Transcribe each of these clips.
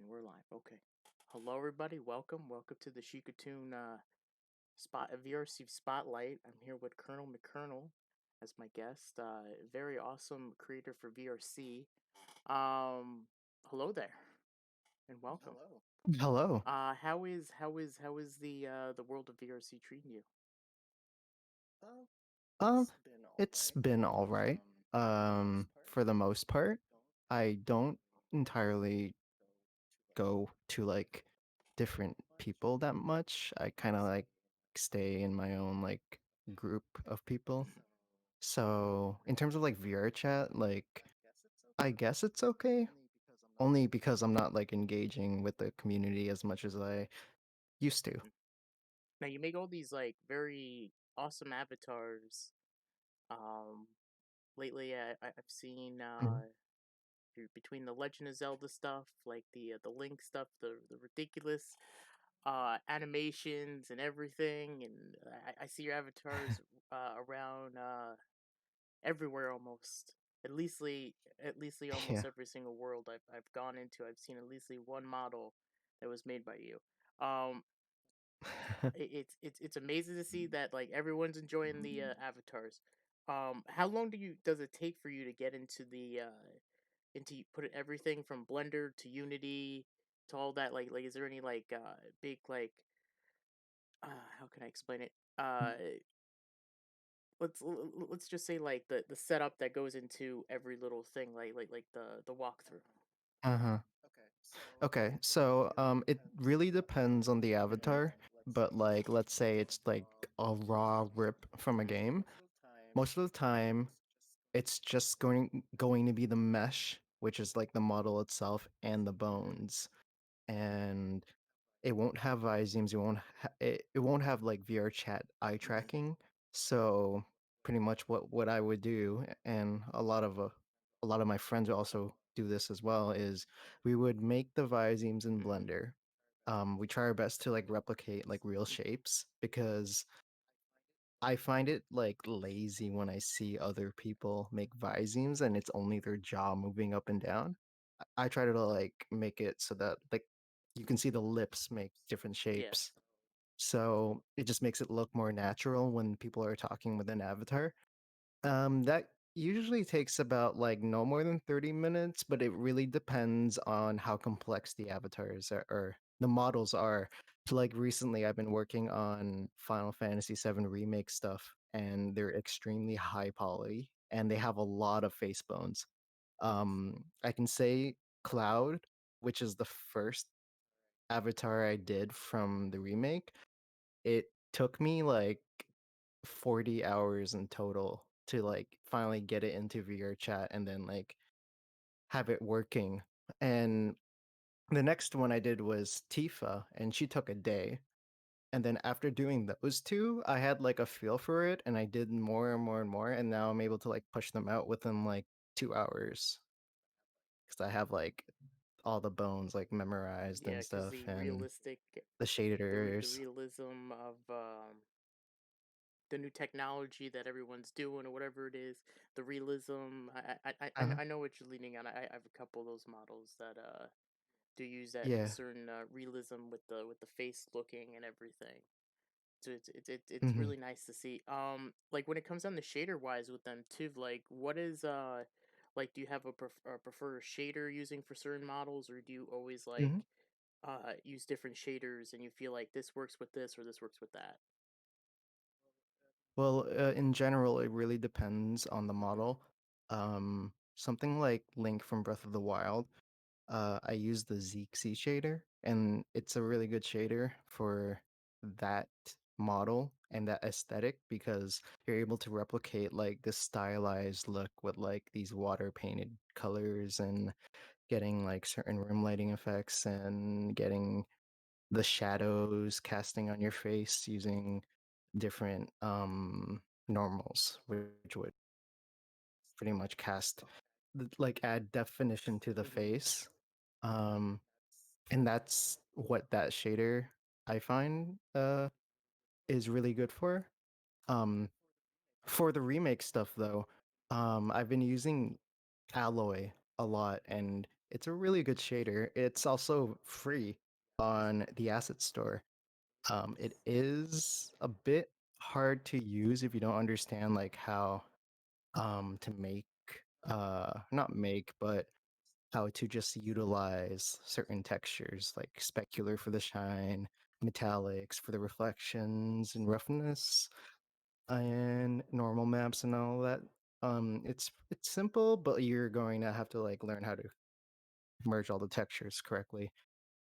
We're live. Okay. Hello, everybody. Welcome to the Shikatoon VRC Spotlight. I'm here with Colonel McKernel as my guest. Very awesome creator for VRC. Um, Hello there, and welcome. Hello. Hello. How is the world of VRC treating you? Oh, Um, it's been all it's right. been all right. For the most part, I don't entirely go to like different people that much. I kind of like stay in my own like group of people. So, in terms of like VR chat, like I guess it's okay, only because I'm not like engaging with the community as much as I used to. Mhm. Now you make all these like very awesome avatars. Um, Lately I've seen Mhm. between the Legend of Zelda stuff, like the Link stuff, the ridiculous animations and everything, and I see your avatars around everywhere almost. At leastly almost Yeah. every single world I've gone into, I've seen at leastly one model that was made by you. Um, it's amazing to see that like everyone's enjoying the avatars. How long does it take for you to get into the into put everything from Blender to Unity to all that? Like, is there any like big like how can I explain it? Let's just say like the setup that goes into every little thing, like the walkthrough. Uh-huh. Okay, Okay, so it really depends on the avatar, but like let's say it's like a raw rip from a game. Most of the time, it's just going to be the mesh, which is like the model itself and the bones, and it won't have Vizemes, it won't have like VR chat eye tracking. So pretty much what I would do, and a lot of my friends also do this as well, is we would make the Vizemes in Hmm. Blender. We try our best to like replicate like real shapes because I find it like lazy when I see other people make Vizemes and it's only their jaw moving up and down. I try to like make it so that like you can see the lips make different shapes. Yes. So it just makes it look more natural when people are talking with an avatar. That usually takes about like no more than 30 minutes, but it really depends on how complex the avatars are or the models are. So like recently I've been working on Final Fantasy VII remake stuff and they're extremely high poly and they have a lot of face bones. I can say Cloud, which is the first avatar I did from the remake, it took me like 40 hours in total to like finally get it into VR chat and then like have it working. And the next one I did was Tifa, and she took a day. And then after doing those two, I had like a feel for it, and I did more and more and more, and now I'm able to like push them out within like 2 hours because I have like all the bones like memorized Yeah, and because stuff, the and realistic, the the shaders. realism of the new technology that everyone's doing or whatever it is, the realism. Uh-huh. I know what you're leaning on. I have a couple of those models that do use that Yeah. certain realism with the face looking and everything. So it's Hmm. really nice to see. Like when it comes down to shader wise with them too, like what is like do you have a preferred shader using for certain models, or do you always like Hmm. use different shaders and you feel like this works with this or this works with that? Well, in general, it really depends on the model. Something like Link from Breath of the Wild, I use the Zeek shader, and it's a really good shader for that model and that aesthetic because you're able to replicate like this stylized look with like these water painted colors and getting like certain room lighting effects and getting the shadows casting on your face using different normals, which would pretty much like add definition to the Hmm. face. Um, and that's what that shader I find is really good for. Um, for the remake stuff though, I've been using Alloy a lot, and It's a really good shader. It's also free on the asset store. It is a bit hard to use if you don't understand like how to make not make, but how to just utilize certain textures like specular for the shine, metallics for the reflections and roughness, and normal maps and all that. It's simple, but you're going to have to like learn how to merge all the textures correctly.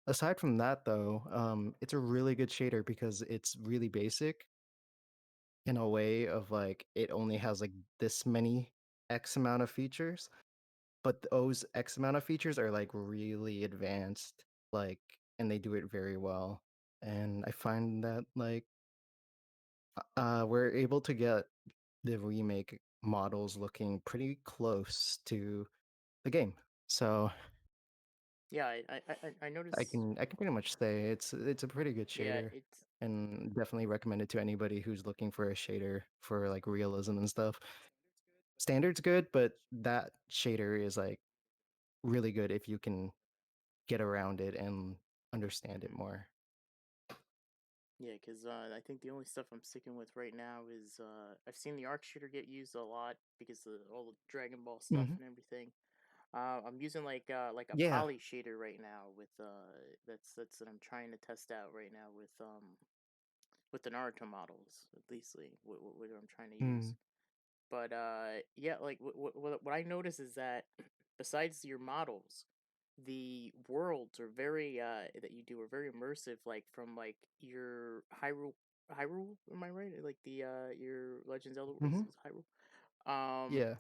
Aside from that, though, it's a really good shader because it's really basic in a way of like it only has like this many X amount of features, but those X amount of features are like really advanced, like, and they do it very well. And I find that like we're able to get the remake models looking pretty close to the game. So Yeah, I I noticed. can I can pretty much say it's a pretty good Yeah, shader, it's and definitely recommend it to anybody who's looking for a shader for like realism and stuff. Standard's good, but that shader is like really good if you can get around it and understand it mhm. more. Yeah, because I think the only stuff I'm sticking with right now is I've seen the arc shooter get used a lot because of all the Dragon Ball stuff Hmm. and everything. I'm using like a Yeah. poly shader right now with that's that I'm trying to test out right now with the Naruto models, at least like what I'm trying to use. Mm. But yeah, like what I notice is that besides your models, the worlds are very that you do are very immersive. Like from like your Hyrule, am I right? Like the your Legend Zelda Hmm. is Hyrule. Um, Yeah.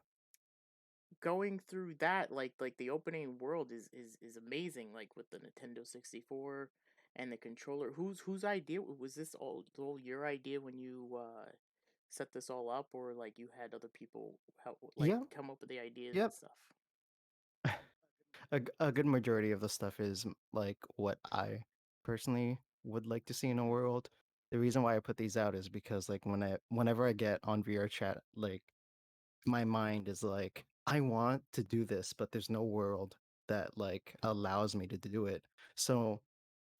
going through that like the opening world is amazing. Like with the Nintendo 64 and the controller. Whose idea was this? All your idea when you set this all up, or like you had other people help like Yep. come up with the ideas and Yep. stuff? A good majority of the stuff is like what I personally would like to see in a world. The reason why I put these out is because like whenever I get on VR chat, like my mind is like, I want to do this, but there's no world that like allows me to do it. So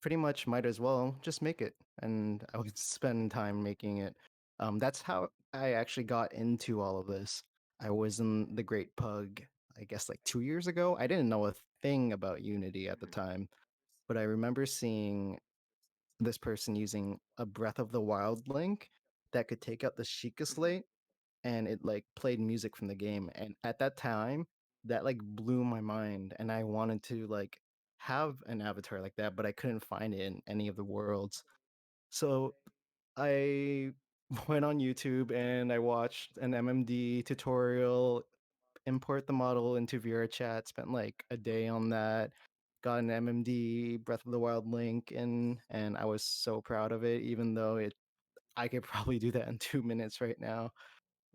pretty much might as well just make it, and I would spend time making it. That's how I actually got into all of this. I was in the Great Pug, I guess like 2 years ago. I didn't know a thing about Unity at the Hmm. time, but I remember seeing this person using a Breath of the Wild link that could take out the Sheikah Hmm. slate, and it like played music from the game. And at that time, that like blew my mind, and I wanted to like have an avatar like that, but I couldn't find it in any of the worlds. So I went on YouTube and I watched an MMD tutorial, import the model into VR chat, spent like a day on that, got an MMD Breath of the Wild link in, and I was so proud of it, even though it I could probably do that in 2 minutes right now.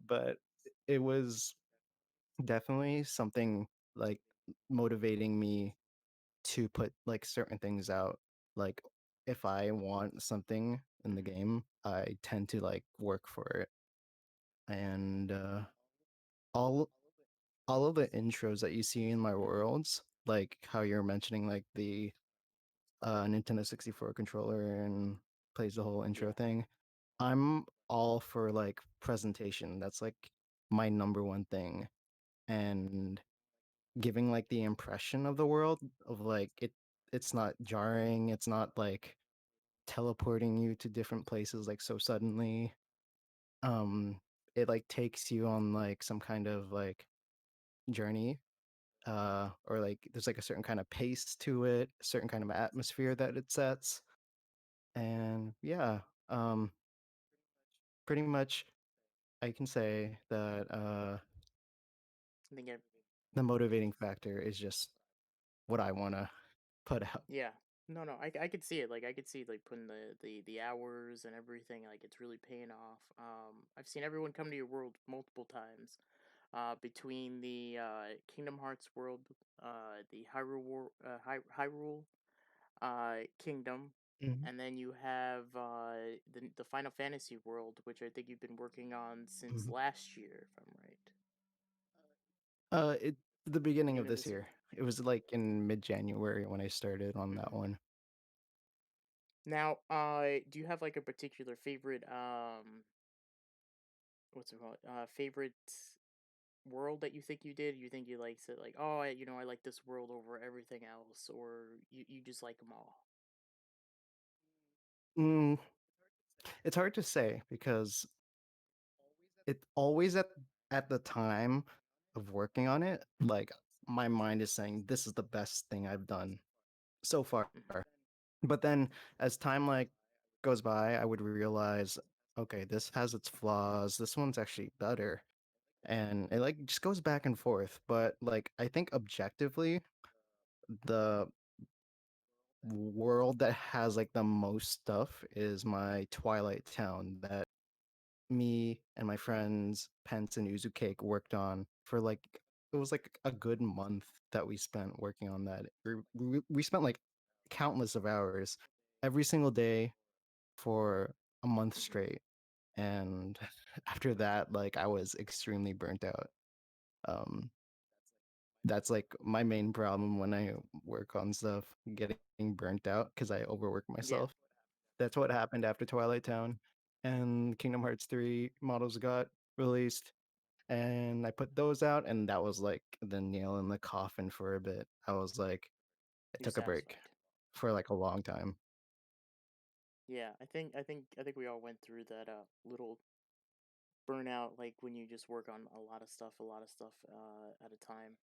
But it was definitely something like motivating me to put like certain things out. Like if I want something in the Hmm. game, I tend to like work for it. And all all of the intros that you see in my Hmm. worlds, like how you're mentioning like the Nintendo 64 controller and plays the whole intro Yeah. thing. I'm all for like presentation. That's like my number one thing. And giving like the impression of the world of like it's not jarring, it's not like teleporting you to different places like so suddenly. um it like takes you on like some kind of like journey, or like there's like a certain kind of pace to it, a certain kind of atmosphere that it sets. And yeah, um pretty much I can say that I think the motivating factor is just what I want to put out. yeah. No, no, I could see it. Like I could see like putting the hours and everything. Like it's really paying off. I've seen everyone come to your world multiple times. Between the Kingdom Hearts world, the Hyrule Kingdom, Mhm. and then you have the Final Fantasy world, which I think you've been working on since Mhm. last year, if I'm right. It The beginning of Beginning of this this year. year. It was like in mid-January when I started on that Hmm. one. Now, do you have like a particular favorite what's it called? Favorite world that you think you did? You think you like said like, oh, I like this world over everything else, or you just like them all? Mm, it's hard to say because it always at the time of working on it, like my mind is saying this is the best thing I've done so far. Hmm. But then as time like goes by, I would realize, okay, this has its flaws. This one's actually better. And it like just goes back and forth. But like I think objectively, the world that has like the most stuff is my Twilight Town that me and my friends Pence and Uzukake worked on for like it was like a good month that we spent working on that. We spent like countless of hours every single day for a month Hmm. straight. And after that, like I was extremely burnt out. Um, that's like my main problem when I work on stuff, getting burnt out because I overwork Yeah. myself. That's what happened after Twilight Town, and Kingdom Hearts 3 models got released, and I put those out, and that was like the nail in the coffin for a bit. I was like, I You're took a break satisfied. for like a long time. Yeah, I think we all went through that little burnout, like when you just work on a lot of stuff at a time.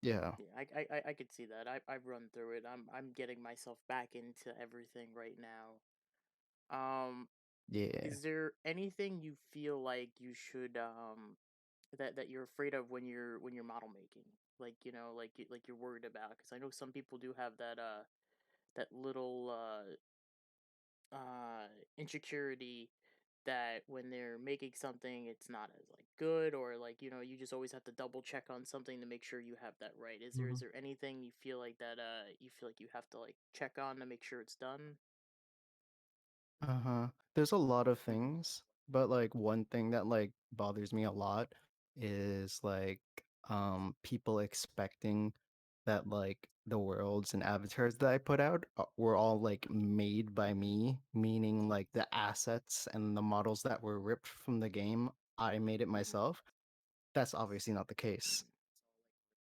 Yeah, Yeah, I could see that. I've run through it. I'm getting myself back into everything right now. yeah. Is there anything you feel like you should that you're afraid of when you're model making? Like, like you're worried about, because I know some people do have that little insecurity that when they're making something it's not as like good, or like you just always have to double check on something to make sure you have that right. Is Mhm. there anything you feel like that you feel like you have to like check on to make sure it's done? Uh-huh. There's a lot of Hmm. things, but like one thing that like bothers me a lot is like people expecting that like the worlds and avatars that I put out were all like made by me, meaning like the assets and the models that were ripped from the game, I made it Hmm. myself. That's obviously not the case. Hmm.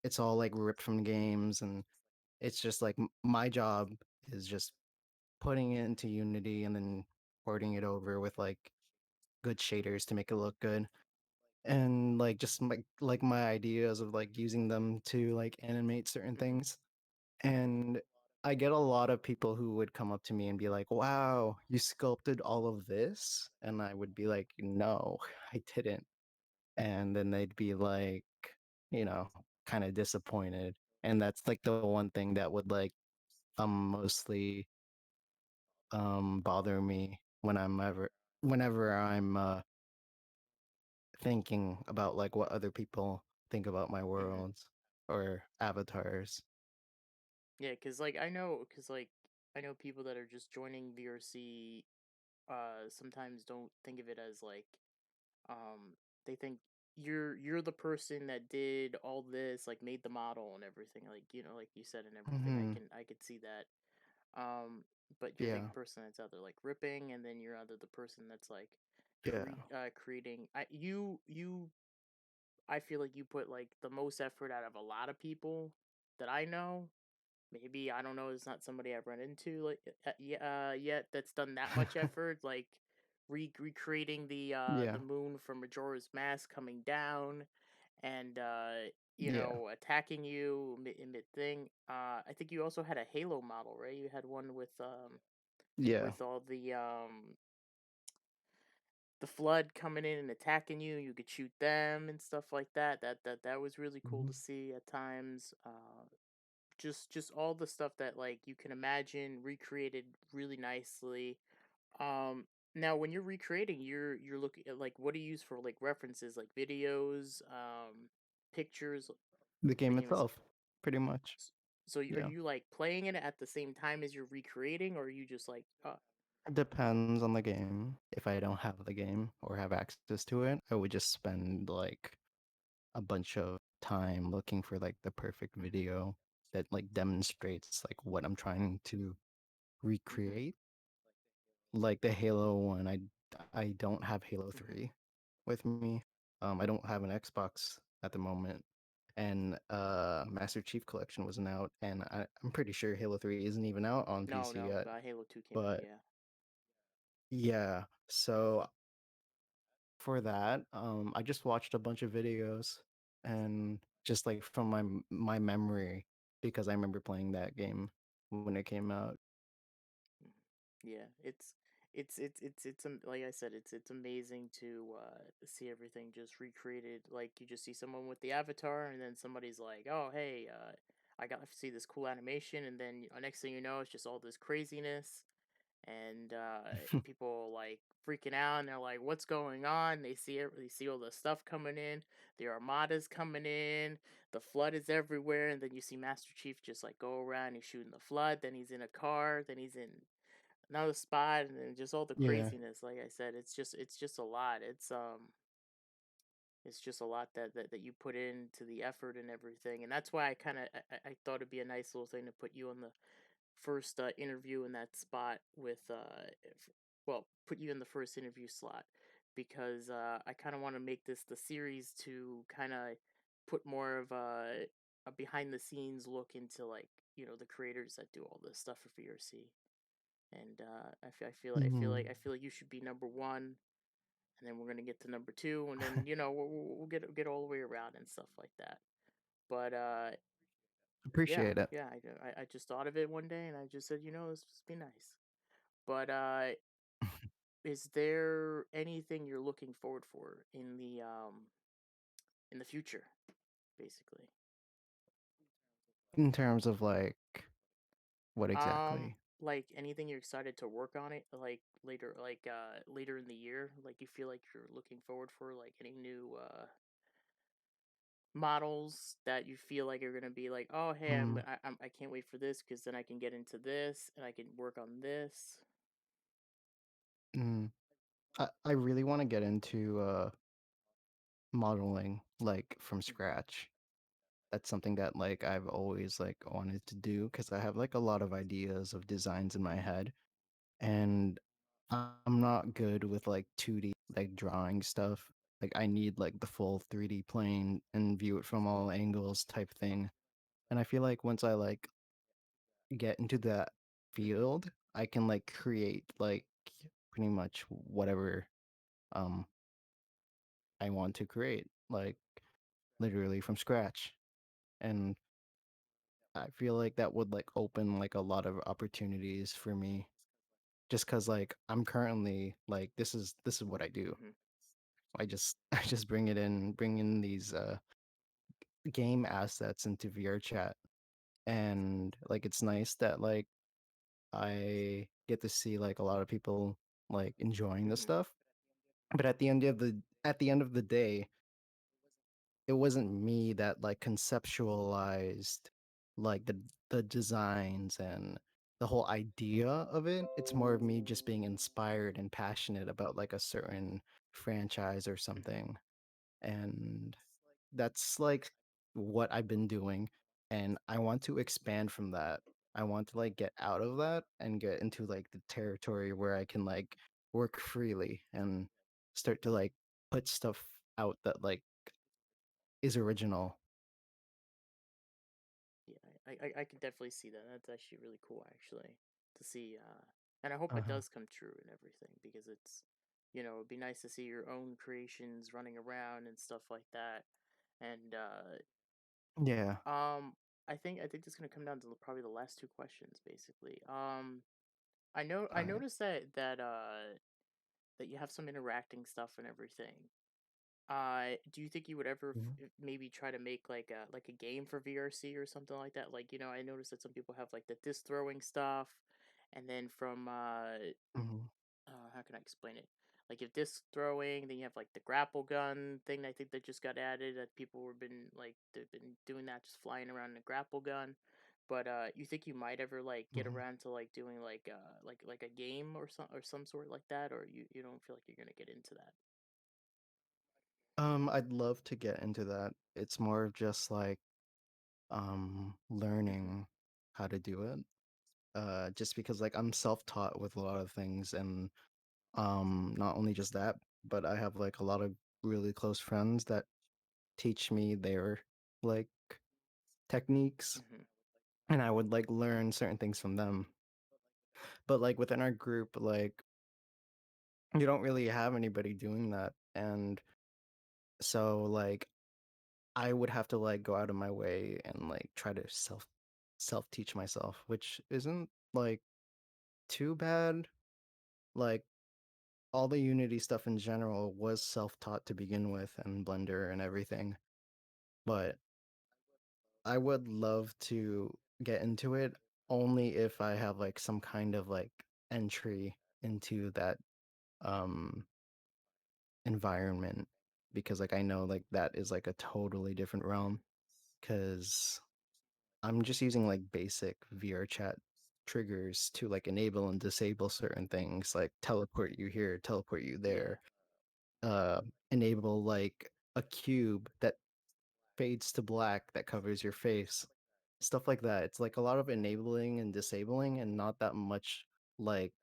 It's all like ripped from games, and it's just like my job is just putting it into Unity and then porting it over with like good shaders to make it look good. And like just like my ideas of like using them to like animate certain Hmm. things. And I get a lot of people who would come up to me and be like, "Wow, you sculpted all of this?" And I would be like, "No, I didn't." And then they'd be like, you know, kind of disappointed. And that's like the one thing that would like mostly bother me whenever I'm thinking about like what other people think about my Hmm. worlds or avatars. Yeah, because like I know people that are just joining VRC sometimes don't think of it as like they think you're the person that did all this, like made the model and everything, like like you said and everything. Hmm. I could see that. But you're the Yeah, person that's either like ripping, and then you're either the person that's like yeah. creating. I feel like you put like the most effort out of a lot of people that I know. Maybe I don't know. It's not somebody I've run into like yet that's done that much effort, like recreating Yeah, the moon from Majora's Mask coming down, and yeah, attacking you in mid thing. I think you also had a Halo model, right? You had one yeah. with all the flood coming in and attacking you. You could shoot them and stuff like that. That was really cool Hmm. to see at times. Just all the stuff that like you can imagine recreated really nicely. Um, Now when you're recreating, you're looking at like what do you use for like references, like videos, pictures. The The game game itself. itself, pretty much. So are Yeah. you like playing it at the same time as you're recreating, or are you just like, Depends on the game. If I don't have the game or have access to it, I would just spend like a bunch of time looking for like the perfect video that like demonstrates like what I'm trying to Mm-hmm. recreate. Like the Halo one, I don't have Halo Mm-hmm. 3 with me. I don't have an Xbox at the moment. And Master Chief Collection wasn't out, and I'm pretty sure Halo 3 isn't even out on No, PC no. yet. Halo 2 came out. But Yeah. yeah, so for that, I just watched a bunch of videos and just like from my memory because I remember playing that game when it came out. Mhm. Yeah, like I said, it's amazing to see everything just recreated. Like you just see someone with the avatar, and then somebody's like, "Oh, hey, I got to see this cool animation," and then next thing you know, it's just all this craziness, and people like freaking out, and they're like, "What's going on?" They see it, they see all the stuff coming in, the armadas coming in, the flood is everywhere, and then you see Master Chief just like go around, he's shooting the flood, then he's in a car, then he's in another spot, and then just all the Yeah. craziness. Like I said, it's just a lot. It's just a lot that you put into the effort and everything, and that's why I thought it'd be a nice little thing to put you on the first interview in that spot with well, put you in the first interview slot, because I kind of want to make this the series to kind of put more of a behind the scenes look into, like, the creators that do all this stuff for VRC. And Mhm. I feel like you should be number one, and then we're gonna get to number two, and then we'll get all the way around and stuff like that. But yeah, Appreciate it. yeah, I just thought of it one day, and I just said, this would be nice. But is there anything you're looking forward for in the future, basically? In terms of like what Um, exactly? like anything you're excited to work on it, like later in the year, like you feel like you're looking forward for, like any new models that you feel like are gonna be like, oh hey, Mm, I can't wait for this because then I can get into this and I can work on this. mm. I really want to get into modeling like from Hmm. scratch. That's something that like I've always like wanted to do because I have like a lot of ideas of designs in my head, and I'm not good with like 2D like drawing stuff. Like I need like the full 3D plane and view it from all angles type thing. And I feel like once I like get into that Hmm. field, I can like create like pretty much whatever um I want to create, like literally from scratch. And I feel like that would like open like a lot of opportunities for me just cuz like I'm currently like this is what I do. Hmm. I just I just bring in these game assets into VR chat, and like it's nice that like I get to see like a lot of people like enjoying the Hmm. stuff. But at the end of the day, it wasn't me that like conceptualized like the designs and the whole idea of it. It's more of me just being inspired and passionate about like a certain franchise or Hmm. something. And that's like what I've been doing, and I want to expand from that. I want to like get out of that and get into like the territory where I can like work freely and start to like put stuff out that like is original. Yeah, I can definitely see that. That's actually really cool, actually, to see. And I hope it Uh-huh. does come true and everything, because it'd be nice to see your own creations running around and stuff like that. And Yeah. I think it's gonna come down to probably the last two questions, basically. I All right. noticed that you have some interacting stuff and everything. Do you think you would ever Mhm. maybe try to make like a game for VRC or something like that? Like, I noticed that some people have like the disc throwing stuff, and then from Mhm. how can I explain it? Like, if disc throwing, then you have like the grapple gun thing. I think that just got added. That people have been like they've been doing that, just flying around in a grapple gun. But you think you might ever like get Mhm. around to like doing like a game or some sort like that, or you don't feel like you're gonna get into that? I'd love to get into that. It's more of just like Hmm. learning how to do it. Just because like I'm self-taught with a lot of things, and not only just that, but I have like a lot of really close friends that teach me their like techniques, Hmm. and I would like learn certain things from them. But like within our group, like you don't really have anybody doing that, and so like I would have to like go out of my way and like try to self teach myself, which isn't like too bad. Like all the Unity stuff in general was self-taught to begin with, and Blender and everything. But I would love to get into it only if I have like some kind of like entry into that um environment, because like I know like that is like a totally different realm, cuz I'm just using like basic VR chat triggers to like enable and disable certain things, like teleport you here, teleport you Yeah. there, uh enable like a cube that fades to black that covers your face, stuff like that. It's like a lot of enabling and disabling, and not that much like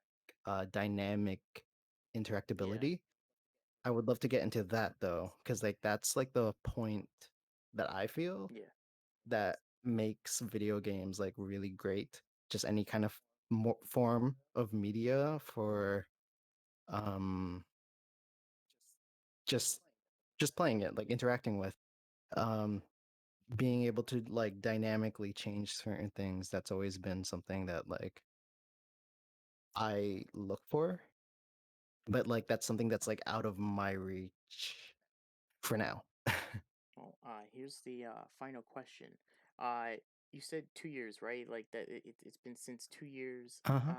dynamic Yeah. interactability. I would love to get into that though, because like that's like the point that I feel Yeah. that makes video games like really great. Just any kind of form of media for um just just playing it, like interacting with. Um being able to like dynamically change certain things, that's always been something that like I look for, but like that's something that's like out of my reach for now. Well, here's the final question. Uh, you said 2 years, right? Like that it's been since 2 years. Uh-huh.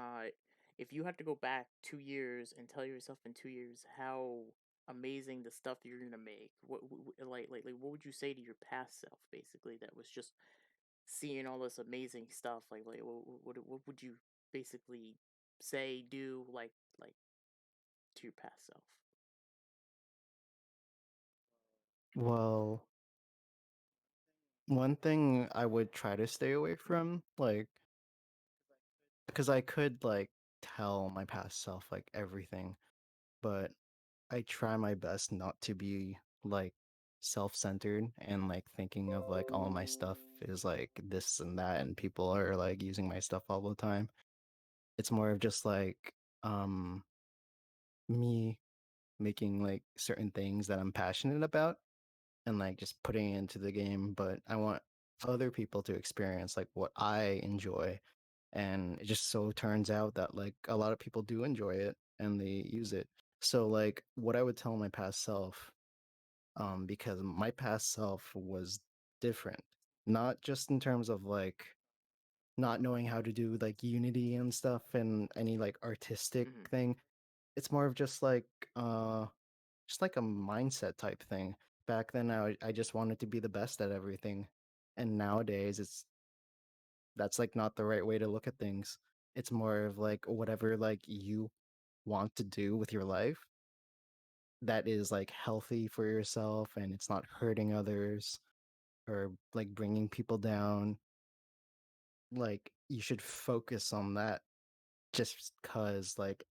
If you had to go back 2 years and tell yourself in 2 years how amazing the stuff you're gonna make, like what would you say to your past self, basically, that was just seeing all this amazing stuff? Like what would you basically say, do, like to your past self? Well, one thing I would try to stay away from, like, because I could like tell my past self like everything, but I try my best not to be like self-centered and like thinking of like all my stuff is like this and that, and people are like using my stuff all the time. It's more of just like um me making like certain things that I'm passionate about, and like just putting it into the game, but I want other people to experience like what I enjoy. And it just so turns out that like a lot of people do enjoy it and they use it. So like what I would tell my past self, because my past self was different, not just in terms of like not knowing how to do like Unity and stuff and any like artistic Hmm. thing. It's more of just like a mindset type thing. Back then I just wanted to be the best at everything. And nowadays that's like not the right way to look at things. It's more of like whatever like you want to do with your life that is like healthy for yourself and it's not hurting others or like bringing people down. Like you should focus on that, just cuz like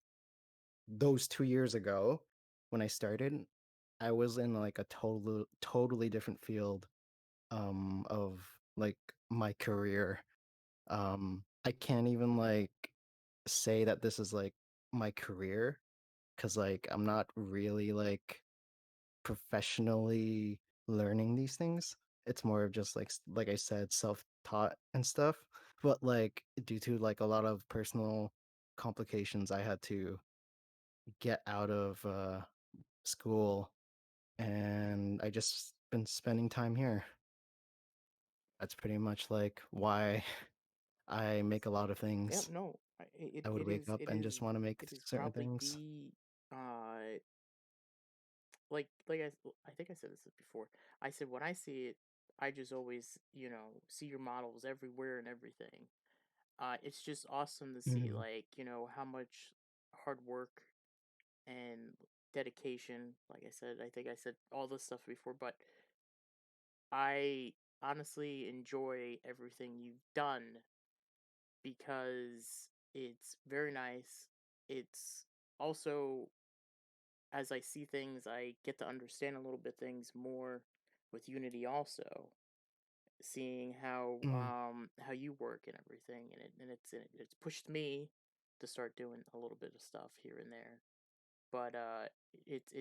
those 2 years ago when I started, I was in like a totally different field of like my career. I can't even like say that this is like my career, cuz like I'm not really like professionally learning these things. It's more of just like like I said, self-taught and stuff. But like due to like a lot of personal complications, I had to get out of school, and I just been spending time here. That's pretty much like why I make a lot of Yep. things. No. I would wake up and just want to make It is certain probably things. the uh I think I said this before. I said when I see it, I just always, see your models everywhere and everything. It's just awesome to see, Mhm. like, how much hard work and dedication. Like I said, I think I said all this stuff before, but I honestly enjoy everything you've done because it's very nice. It's also, as I see things, I get to understand a little bit things more with Unity also, seeing Mm, how you work and everything, and it's pushed me to start doing a little bit of stuff here and there. But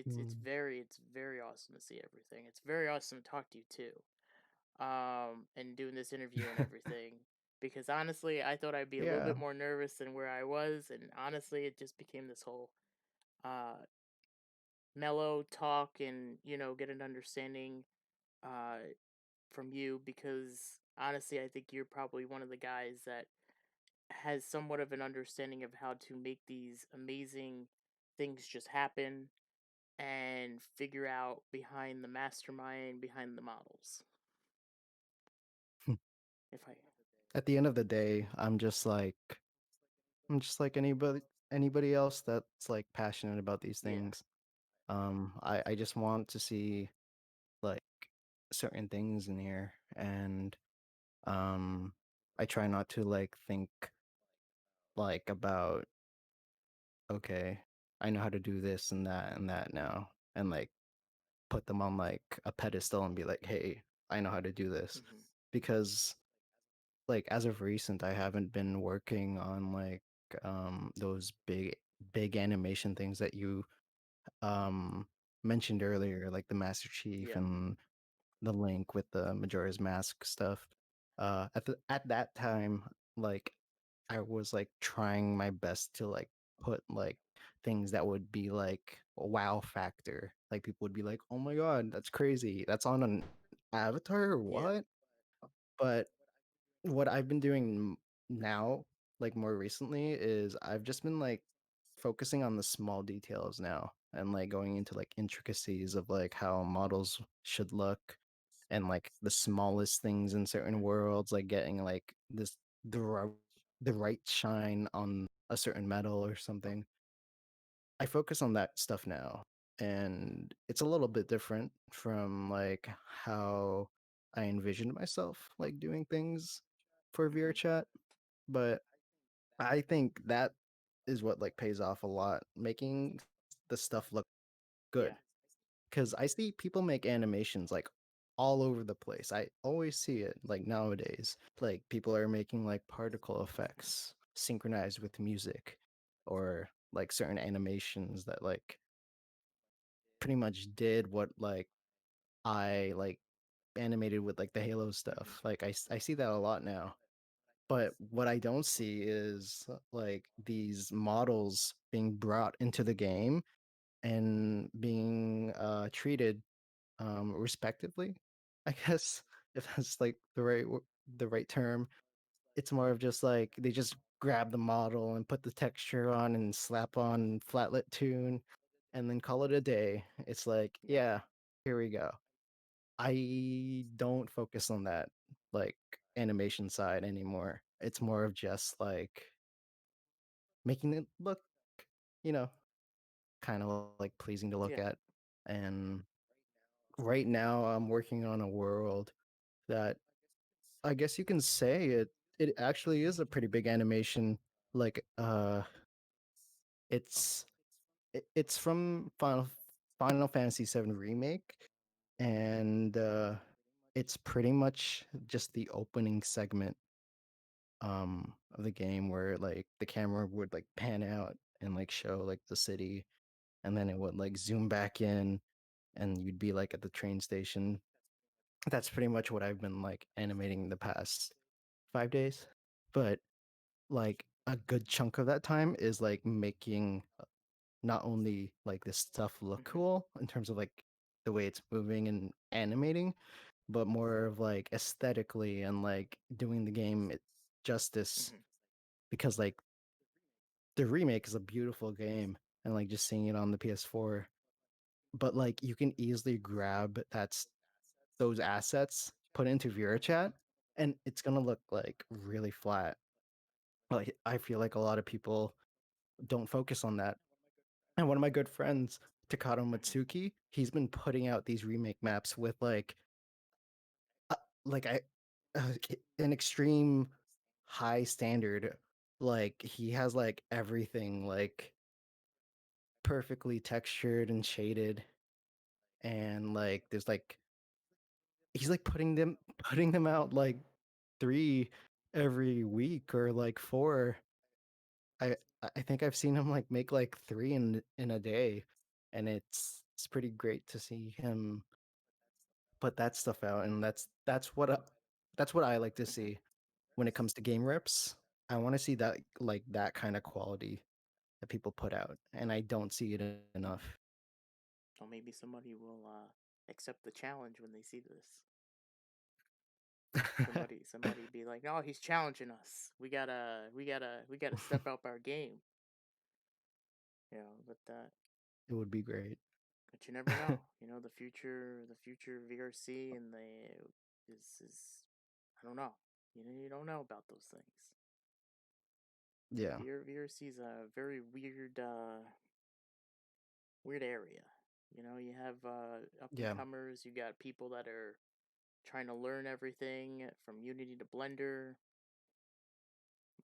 mm. it's very awesome to see everything. It's very awesome to talk to you too. And doing this interview and everything. Because honestly, I thought I'd be a little Yeah. bit more nervous than where I was, and honestly, it just became this whole uh mellow talk and get an understanding uh from you, because honestly, I think you're probably one of the guys that has somewhat of an understanding of how to make these amazing things just happen and figure out behind the mastermind behind the models. If I At the end of the day, I'm just like anybody else that's like passionate about these Yeah. things. I just want to see like certain things in here, and um I try not to like think like about, okay, I know how to do this and that now, and like put them on like a pedestal and be like, hey, I know how to do this. Mhm. Because like as of recent, I haven't been working on like those big animation things that you um mentioned earlier, like the Master Chief Yeah. and the Link with the Majora's Mask stuff. At that time, like I was like trying my best to like put like things that would be like a wow factor. Like people would be like, "Oh my god, that's crazy. That's on an avatar or Yeah. what?" But what I've been doing now, like more recently, is I've just been like focusing on the small details now and like going into like intricacies of like how models should look and like the smallest things in certain worlds, like getting like the ri- the right shine on a certain metal or something. I focus on that stuff now, and it's a little bit different from like how I envisioned myself like doing things for VR Mhm. chat, but I think that is what like pays off a lot, making the stuff look Yeah. good. Because I see people make animations like all over the place. I always see it like nowadays. Like people are making like particle effects synchronized with music, or like certain animations that like pretty much did what like I like animated with like the Halo Mhm. stuff. Like I see that a lot now. But what I don't see is like these models being brought into the game and being treated respectively. I guess if that's like the right term. It's more of just like they just grab the model and put the texture on and slap on flatlit tune and then call it a day. It's like, Yeah. yeah, here we go. I don't focus on that like animation side anymore. It's more of just like making it look, you know, kind of like pleasing to look Yeah. at. And right now I'm working on a world that I guess you can say it actually is a pretty big animation. Like it's it's from Final Fantasy VII Remake, and it's pretty much just the opening segment of the game where like the camera would like pan out and like show like the city, and then it would like zoom back in and you'd be like at the train station. That's pretty much what I've been like animating the past 5 days. But like a good chunk of that time is like making not only like this stuff look Mhm. cool in terms of like the way it's moving and animating, but more of like aesthetically and like doing the game justice, Mhm. because like the remake is a beautiful game and like just seeing it on the PS4, but like you can easily grab those assets, put into VRChat, and it's gonna look like really flat. Like I feel like a lot of people don't focus on that. And one of my good friends, Takato Matsuki, he's been putting out these remake maps with uh, like I an extreme high standard. Like he has like everything like perfectly textured and shaded, and like there's like he's like putting them out like 3 every week or like 4. I I think I've seen him like make like 3 in a day, and it's pretty great to see him put that stuff out, and that's what I like to Hmm. see when it comes to game rips. I want to see that like that kind of quality that people put out, and I don't see it enough. Or maybe somebody will accept the challenge when they see this. Somebody be like, "Oh, he's challenging us. We gotta step up our game." It would be great. But you never know. The future VRC and the is I don't know. You don't know about those things. Yeah. VRC is a very weird area. You have up and Yeah. comers. You got people that are trying to learn everything from Unity to Blender.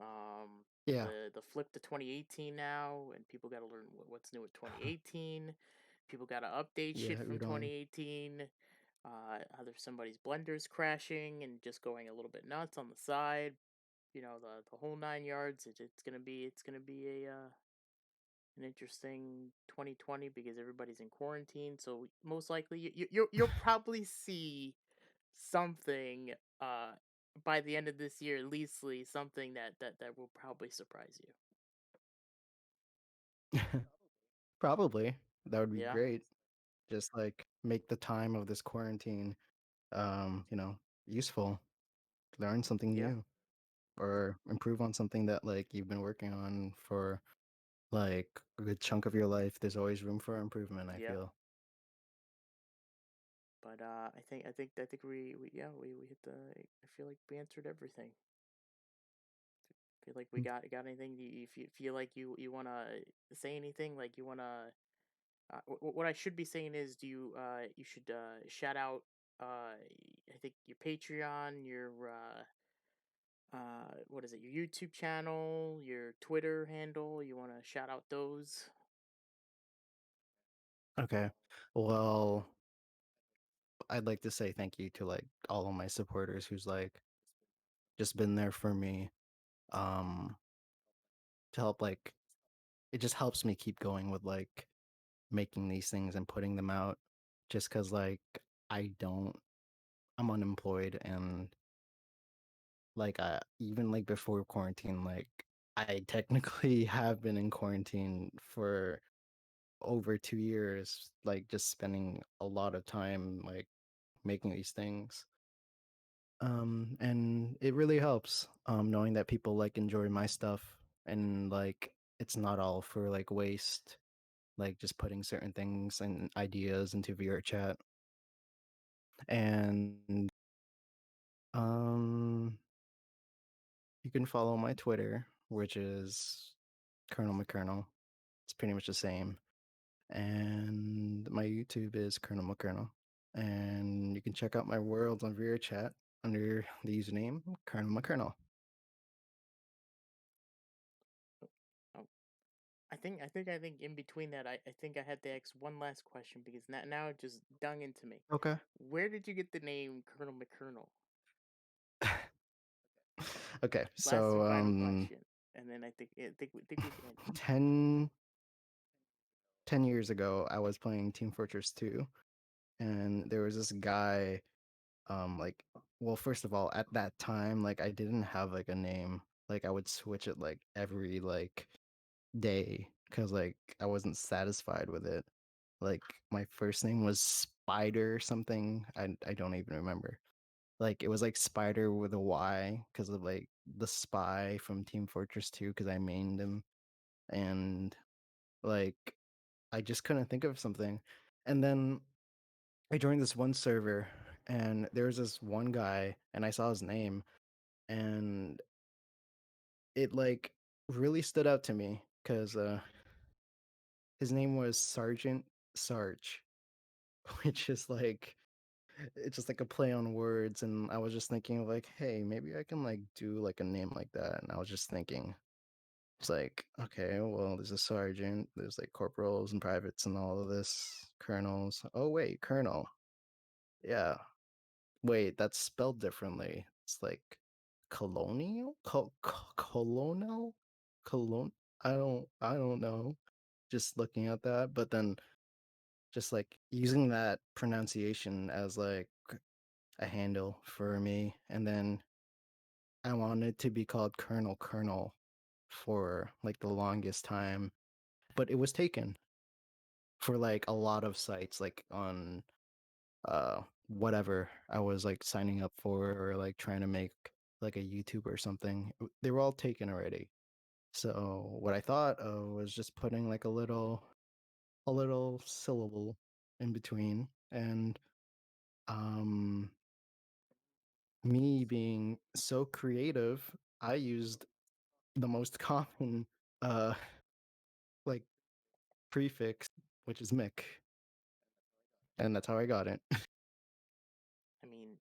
Um, Yeah. the flip to 2018 now, and people got to learn what's new with 2018. People got to update Yeah, shit from right on. 2018. Either somebody's Blender's crashing and just going a little bit nuts on the side. The whole 9 yards. It's gonna be a an interesting 2020 because everybody's in quarantine. So most likely you'll probably see something uh by the end of this year, at leastly something that will probably surprise you. Probably. That would be Yeah, great. Just like make the time of this quarantine you know, useful. Learn something yeah, new or improve on something that like you've been working on for like a good chunk of your life. There's always room for improvement, I yeah. feel. But I think we hit the. I feel like we answered everything. Feel like we Mm. got anything? If you feel like you wanna say anything, like you wanna. What I should be saying is, you should shout out I think your Patreon, your what is it, your YouTube channel, your Twitter handle. You want to shout out those? Okay. Well, I'd like to say thank you to like all of my supporters who's like just been there for me um to help like it just helps me keep going with like making these things and putting them out just cuz like I don't I'm unemployed, and like even like before quarantine, like I technically have been in quarantine for over 2 years, like just spending a lot of time like making these things. And it really helps knowing that people like enjoy my stuff, and like it's not all for like waste, like just putting certain things and ideas into VR chat. And um you can follow my Twitter, which is ColonelMcKernel. It's pretty much the same. And my YouTube is ColonelMcKernel. And you can check out my worlds on VRChat under the username ColonelMcKernel. Oh, I think in between that, I think I had to ask one last question because now it just dung into me. Okay. Where did you get the name Colonel McKernel? Okay. Last and So final question, and then I think we can end it. 10, 10 years ago, I was playing Team Fortress 2, and there was this guy like well, first of all, at that time, like I didn't have like a name. Like I would switch it like every like day because like I wasn't satisfied with it. Like my first name was Spider something. I don't even remember. Like it was like Spider with a Y because of like the spy from Team Fortress 2 because I mained him, and like I just couldn't think of something. And then I joined this one server, and there was this one guy, and I saw his name, and it like really stood out to me because his name was Sergeant Sarge, which is like it's just like a play on words. And I was just thinking of like, hey, maybe I can like do like a name like that. And I was just thinking, it's like, okay, well, there's a sergeant, there's like corporals and privates and all of this, colonels. Oh wait, colonel. Yeah. Wait, that's spelled differently. It's like colonial, colonel, colon. I don't know. Just looking at that, but then just like using that pronunciation as like a handle for me, and then I wanted to be called Colonel for like the longest time, but it was taken for like a lot of sites, like on whatever I was like signing up for or like trying to make like a YouTube or something. They were all taken already. So what I thought of was just putting like a little syllable in between, and um me being so creative, I used the most common uh like prefix, which is Mick, and that's how I got it. I mean,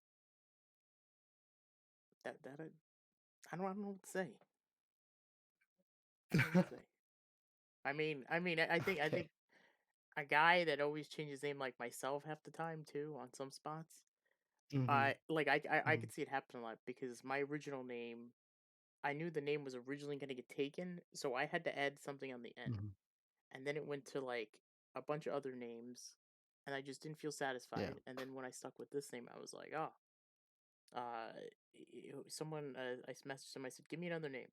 I don't know what to say. I don't know what to say. I think Okay. a guy that always changes name like myself half the time too on some spots. Mm-hmm. I Mm-hmm. could see it happen a lot because my original name, I knew the name was originally going to get taken, so I had to add something on the end, Mm-hmm. and then it went to like a bunch of other names, and I just didn't feel Yeah. satisfied. And then when I stuck with this name, I was like, oh, uh, someone I messaged them. I said, give me another name,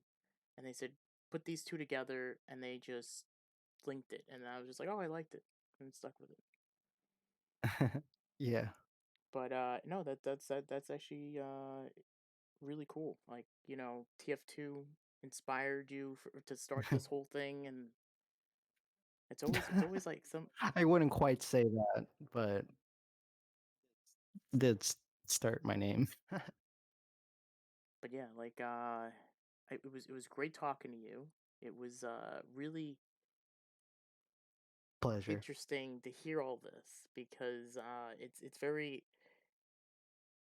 and they said, put these two together, and they just linked it, and I was just like, oh, I liked it, and stuck with it. Yeah. But no, that's actually really cool. Like, TF2 inspired you to start this whole thing, and it's always like some. I wouldn't quite say that, but did start my name. But yeah, like it was great talking to you. It was really Pleasure. interesting to hear all this because it's very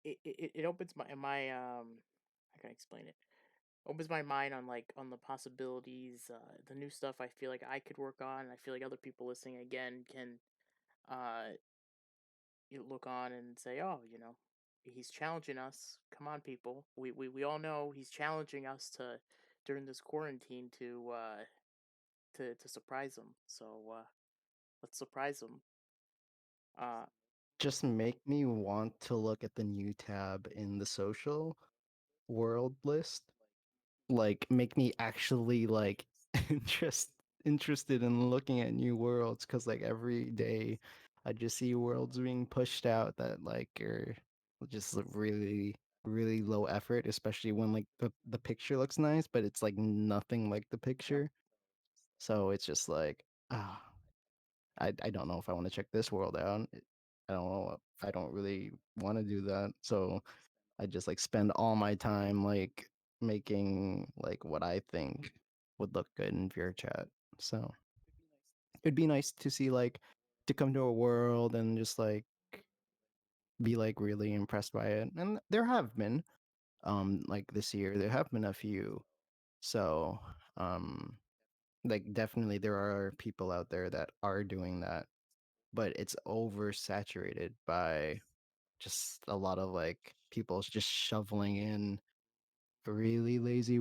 it opens my how can I explain it? Opens my mind on like on the possibilities, the new stuff I feel like I could work on. I feel like other people listening again can uh you look on and say, oh, he's challenging us. Come on, people. We all know he's challenging us to during this quarantine to surprise him. So let's surprise him. Uh, Just make me want to look at the new tab in the social world list. Like make me actually like interest interested in looking at new worlds, because like every day I just see worlds being pushed out that like are just really really low effort, especially when like the picture looks nice but it's like nothing like the yep. picture. So it's just like ah, I don't know if I want to check this world out. I don't know. I don't really want to do that. So I just like spend all my time like making like what I think would look good in VRChat. So it'd be nice to see like to come to a world and just like be like really impressed by it. And there have been like this year there have been a few. So um like definitely there are people out there that are doing that, but it's oversaturated by just a lot of like people just shoveling in really lazy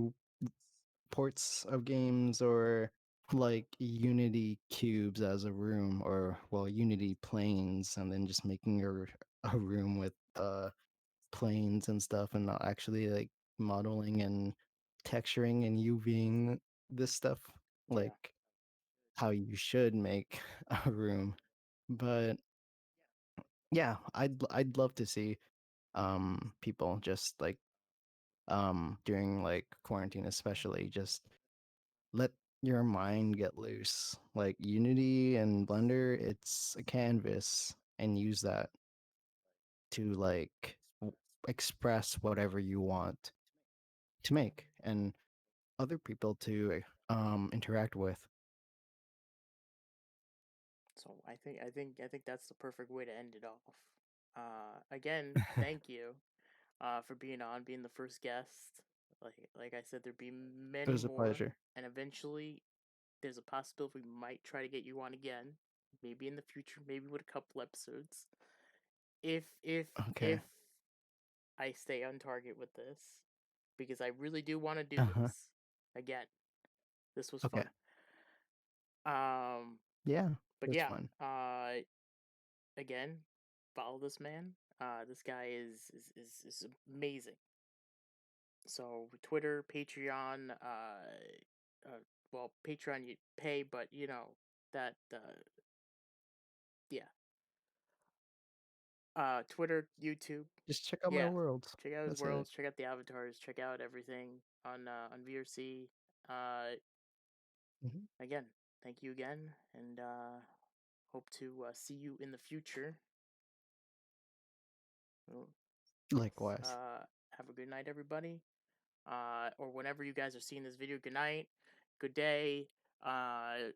ports of games, or like Unity cubes as a room, or well Unity planes, and then just making a room with planes and stuff, and not actually like modeling and texturing and UVing this stuff Yeah. like how you should make a room. But yeah, I'd love to see people just like during like quarantine especially just let your mind get loose. Like Unity and Blender, it's a canvas, and use that to like express whatever you want to make and other people to interact with. So I think that's the perfect way to end it off. Again, thank you for being on, being the first guest. Like I said, there'd be It many was a more, pleasure. and eventually there's a possibility we might try to get you on again, maybe in the future, maybe with a couple episodes. If Okay. I stay on target with this, because I really do want to do Uh-huh. this again. This was Okay. fun. Um, Yeah, but it's yeah, fun. again, follow this man. This guy is amazing. So Twitter, Patreon, well, Patreon you pay, but you know that, yeah. Twitter, YouTube, Just check out my yeah. world. Check out his That's it. worlds. Check out the avatars. Check out everything on VRC. Uh, Mhm. again, thank you again, and hope to see you in the future. Well, yes. Likewise. Have a good night, everybody. Or whenever you guys are seeing this video, good night, good day. I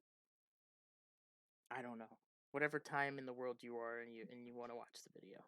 don't know, whatever time in the world you are, and you want to watch the video.